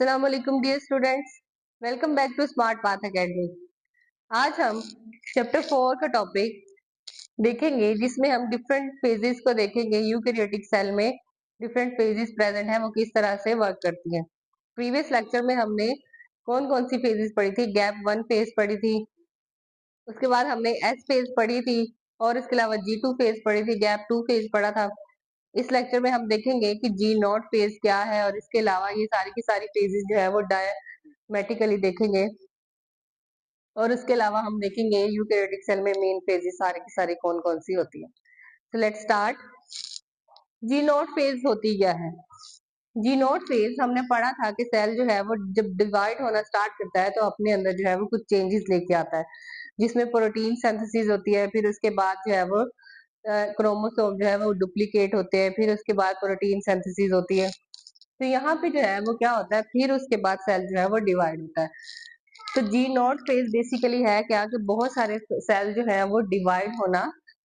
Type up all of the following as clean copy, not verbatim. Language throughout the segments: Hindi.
अस्सलामुअलैकुम dear students, welcome back to Smart Path Academy. आज हम चैप्टर 4 का टॉपिक देखेंगे जिसमें हम डिफरेंट फेजेस को देखेंगे। यूकैरियोटिक सेल में डिफरेंट फेजेस प्रेजेंट हैं, वो किस तरह से वर्क करती हैं। प्रीवियस लेक्चर में हमने कौन कौन सी फेजेस पढ़ी थी? गैप 1 फेज पढ़ी थी, उसके बाद हमने एस फेज पढ़ी थी और इसके अलावा G2 फेज पढ़ी थी, गैप 2 फेज पढ़ा था। इस लेक्चर में हम देखेंगे कि G0 फेज क्या है और इसके अलावा ये सारी की सारी फेजेस जो है वो डायमेटिकली देखेंगे और उसके अलावा हम देखेंगे यूकैरियोटिक सेल में मेन फेजेस सारी की सारी कौन कौन सी होती है। तो लेट्स स्टार्ट। G0 फेज होती क्या है? G0 फेज हमने पढ़ा था कि सेल जो है वो जब डिवाइड होना स्टार्ट करता है तो अपने अंदर जो है वो कुछ चेंजेस लेके आता है, जिसमें प्रोटीन सिंथेसिस होती है, फिर उसके बाद जो है वो क्रोमोसोम जो है वो डुप्लीकेट होते हैं, फिर उसके बाद प्रोटीन सिंथेसिस होती है। तो यहाँ पे जो है वो क्या होता है, फिर उसके बाद सेल जो है वो डिवाइड होता है। तो G0 फेज बेसिकली है क्या कि बहुत सारे सेल जो है वो डिवाइड होना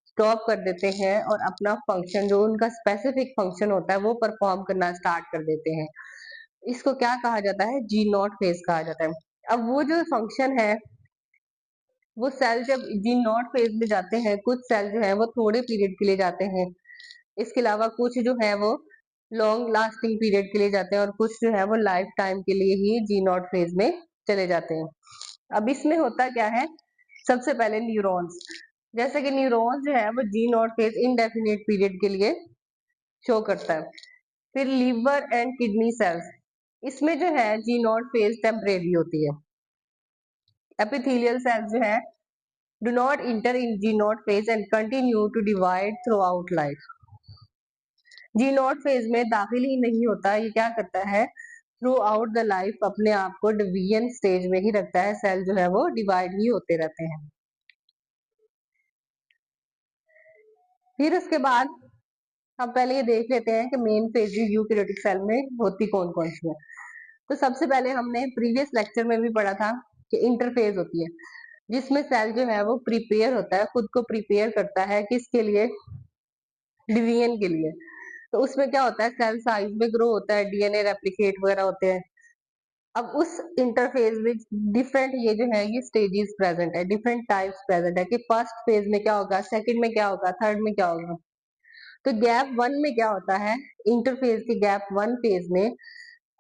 स्टॉप कर देते हैं और अपना फंक्शन जो उनका स्पेसिफिक फंक्शन होता है वो परफॉर्म करना स्टार्ट कर देते हैं। इसको क्या कहा जाता है? G0 फेज कहा जाता है। अब वो जो फंक्शन है वो सेल जब G0 फेज में जाते हैं, कुछ सेल जो है वो थोड़े पीरियड के लिए जाते हैं, इसके अलावा कुछ जो है वो लॉन्ग लास्टिंग पीरियड के लिए जाते हैं और कुछ जो है वो लाइफ टाइम के लिए ही G0 फेज में चले जाते हैं। अब इसमें होता क्या है, सबसे पहले न्यूरॉन्स, जैसे कि न्यूरॉन्स जो है वो G0 फेज इनडेफिनिट पीरियड के लिए शो करता है। फिर लीवर एंड किडनी सेल्स, इसमें जो है G0 फेज टेम्परेरी होती है। एपिथेलियल सेल्स जो है do not enter in G0 phase and continue to divide throughout life. G0 phase में दाखिल ही नहीं होता, ये क्या करता है थ्रू आउट द लाइफ अपने आप को डिवीजन स्टेज में ही रखता है, सेल जो है वो डिवाइड ही होते रहते हैं। फिर उसके बाद हम पहले ये देख लेते हैं कि मेन फेजेस यूकैरियोटिक सेल में होती कौन कौन सी है। तो सबसे पहले हमने प्रीवियस लेक्चर में भी पढ़ा था कि इंटरफेज होती है, जिसमें सेल जो है वो प्रिपेयर होता है, खुद को प्रिपेयर करता है किसके लिए? डिवीजन के लिए। तो उसमें क्या होता है, सेल साइज में ग्रो होता है, डीएनए रेप्लिकेट वगैरह होते हैं। अब उस इंटरफेज में डिफरेंट ये जो है ये स्टेजेस प्रेजेंट है, डिफरेंट टाइप्स प्रेजेंट है कि फर्स्ट फेज में क्या होगा, सेकंड में क्या होगा, थर्ड में क्या होगा। तो गैप 1 में क्या होता है, इंटरफेज के गैप 1 फेज में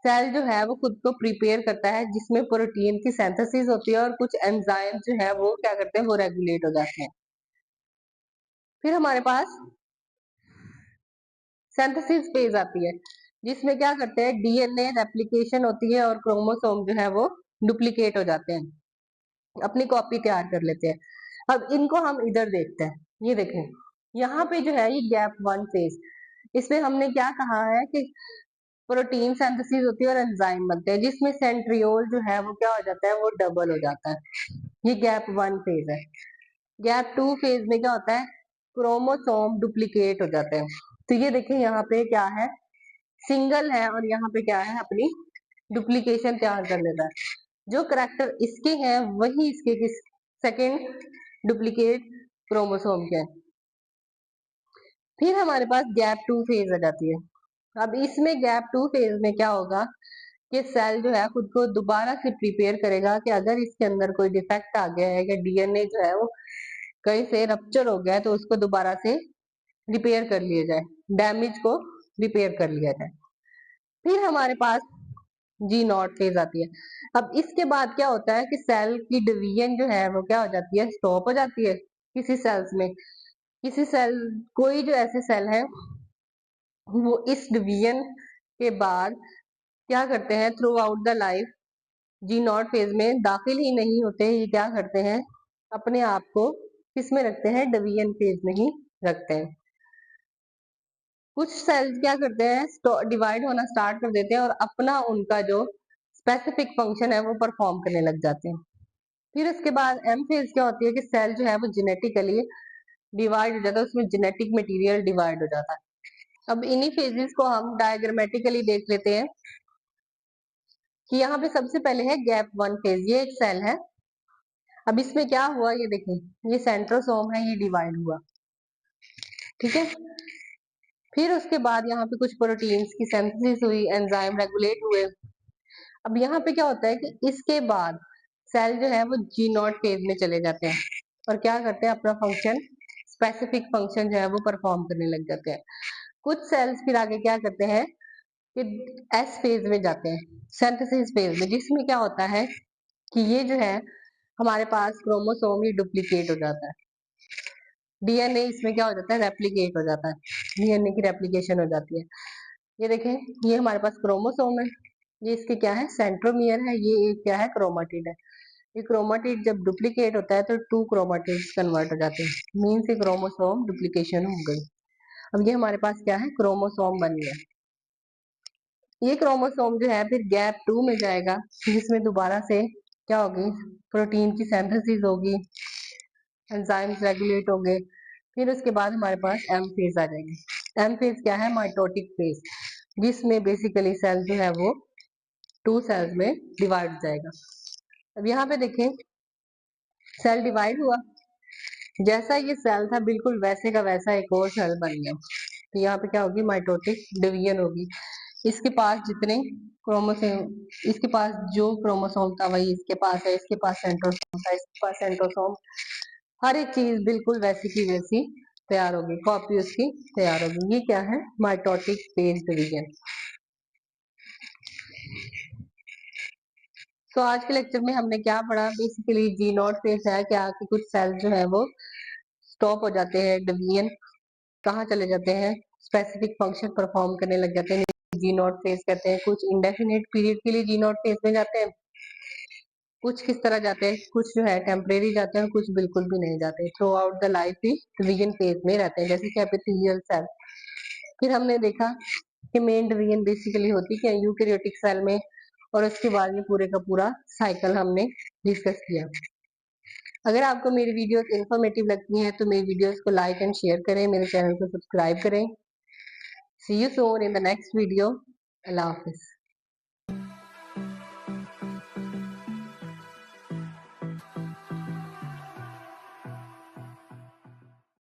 सेल जो है वो खुद को प्रिपेयर करता है, जिसमें प्रोटीन की सिंथेसिस होती है और कुछ एंजाइम जो है वो क्या करते हैं, वो रेगुलेट हो जाते हैं। फिर हमारे पास सिंथेसिस फेज आती है, जिसमें क्या करते हैं, डीएनए रेप्लिकेशन होती है और क्रोमोसोम जो है वो डुप्लीकेट हो जाते हैं, अपनी कॉपी तैयार कर लेते हैं। अब इनको हम इधर देखते हैं, ये देखें यहाँ पे जो है ये गैप 1 फेज, इसमें हमने क्या कहा है कि प्रोटीन सिंथेसिस होती है और एंजाइम बनते हैं, जिसमें सेंट्रियोल जो है वो क्या हो जाता है, वो डबल हो जाता है। ये गैप 1 फेज है। गैप 2 फेज में क्या होता है, क्रोमोसोम डुप्लीकेट हो जाते हैं। तो ये देखें यहाँ पे क्या है, सिंगल है और यहाँ पे क्या है, अपनी डुप्लीकेशन तैयार कर लेता है। जो करैक्टर इसके हैं वही इसके किस सेकेंड डुप्लीकेट क्रोमोसोम के हैं। फिर हमारे पास गैप 2 फेज आ जाती है। अब इसमें गैप 2 फेज में क्या होगा कि सेल जो है खुद को दोबारा से प्रिपेयर करेगा कि अगर इसके अंदर कोई डिफेक्ट आ गया है या डीएनए जो है वो कहीं से रप्चर हो गया है तो उसको दोबारा से रिपेयर कर लिया जाए, डैमेज को रिपेयर कर लिया जाए। फिर हमारे पास G0 फेज आती है। अब इसके बाद क्या होता है कि सेल की डिवीजन जो है वो क्या हो जाती है, स्टॉप हो जाती है किसी सेल्स में। किसी सेल, कोई जो ऐसे सेल है वो इस डिवीजन के बाद क्या करते हैं, through out the life G0 phase में दाखिल ही नहीं होते, ये क्या करते हैं, अपने आप को किस में रखते हैं, डिवीजन फेज में ही रखते हैं। कुछ सेल्स क्या करते हैं, डिवाइड होना स्टार्ट कर देते हैं और अपना उनका जो स्पेसिफिक फंक्शन है वो परफॉर्म करने लग जाते हैं। फिर उसके बाद एम फेज क्या होती है कि सेल जो है वो जेनेटिकली डिवाइड हो जाता है, उसमें जेनेटिक मटेरियल डिवाइड हो जाता है। अब इन्हीं फेजेस को हम डायग्रामेटिकली देख लेते हैं कि यहाँ पे सबसे पहले है गैप 1 फेज, ये एक सेल है। अब इसमें क्या हुआ, ये देखें, ये सेंट्रोसोम है, ये डिवाइड हुआ, ठीक है। फिर उसके बाद यहाँ पे कुछ प्रोटीन्स की सिंथेसिस हुई, एंजाइम रेगुलेट हुए। अब यहाँ पे क्या होता है कि इसके बाद सेल जो है वो जी नॉट फेज में चले जाते हैं और क्या करते हैं, अपना फंक्शन, स्पेसिफिक फंक्शन जो है वो परफॉर्म करने लग जाते हैं। कुछ सेल्स फिर आगे क्या करते हैं कि एस फेज में जाते हैं, सिंथेसिस फेज में, जिसमें क्या होता है कि ये जो है हमारे पास क्रोमोसोम ही डुप्लीकेट हो जाता है, डीएनए इसमें क्या हो जाता है, रेप्लिकेट हो जाता है, डीएनए की रेप्लिकेशन हो जाती है। ये देखें, ये हमारे पास क्रोमोसोम है, ये इसके क्या है, सेंट्रोमियर है, ये एक क्या है, क्रोमाटिड है। ये क्रोमाटिड जब डुप्लीकेट होता है तो टू क्रोमाटिड कन्वर्ट हो जाते हैं, मीन्स ये क्रोमोसोम डुप्लीकेशन हो गई। अब ये हमारे पास क्या है, क्रोमोसोम बन गया। ये क्रोमोसोम जो है फिर गैप 2 में जाएगा, जिसमें दोबारा से क्या होगी, प्रोटीन की सिंथेसिस होगी, एंजाइम्स रेगुलेट होंगे। फिर उसके बाद हमारे पास एम फेज आ जाएगी। एम फेज क्या है, माइटोटिक फेज, जिसमें बेसिकली सेल जो है वो टू सेल्स में डिवाइड हो जाएगा। अब यहाँ पे देखें, सेल डिवाइड हुआ, जैसा ये सेल था बिल्कुल वैसे का वैसा एक और सेल बन गया। तो यहाँ पे क्या होगी, माइटोटिक डिवीजन होगी। इसके पास जितने क्रोमोसोम, इसके पास जो क्रोमोसोम था वही इसके पास है, इसके पास सेंट्रोसोम था, इसके पास सेंट्रोसोम, हर एक चीज बिल्कुल वैसी की वैसी तैयार होगी, कॉपी उसकी तैयार होगी। ये क्या है, माइटोटिक फेज डिवीजन। तो आज के लेक्चर में हमने क्या पढ़ा, बेसिकली जी नॉट फेज है क्या कि कुछ सेल जो है वो स्टॉप हो जाते हैं, डिवीजन कहाँ चले जाते हैं, स्पेसिफिक फंक्शन परफॉर्म करने लग जाते हैं, जी नॉट फेज कहते हैं। कुछ इंडेफिनिट पीरियड के लिए जी नॉट फेज में जाते हैं, कुछ किस तरह जाते हैं, कुछ जो है टेम्परेरी जाते हैं, कुछ बिल्कुल भी नहीं जाते, through out the life he division phase में रहते हैं, जैसे कि एपिथेलियल सेल। फिर हमने देखा कि मेन डिवीजन बेसिकली होती है यूकेरियोटिक सेल में, और उसके बाद ये पूरे का पूरा साइकिल हमने डिस्कस किया। अगर आपको मेरी वीडियोस इन्फॉर्मेटिव लगती हैं तो मेरी वीडियोस को लाइक एंड शेयर करें, मेरे चैनल को सब्सक्राइब करें। See you soon in the next video. अल्लाह हाफिज।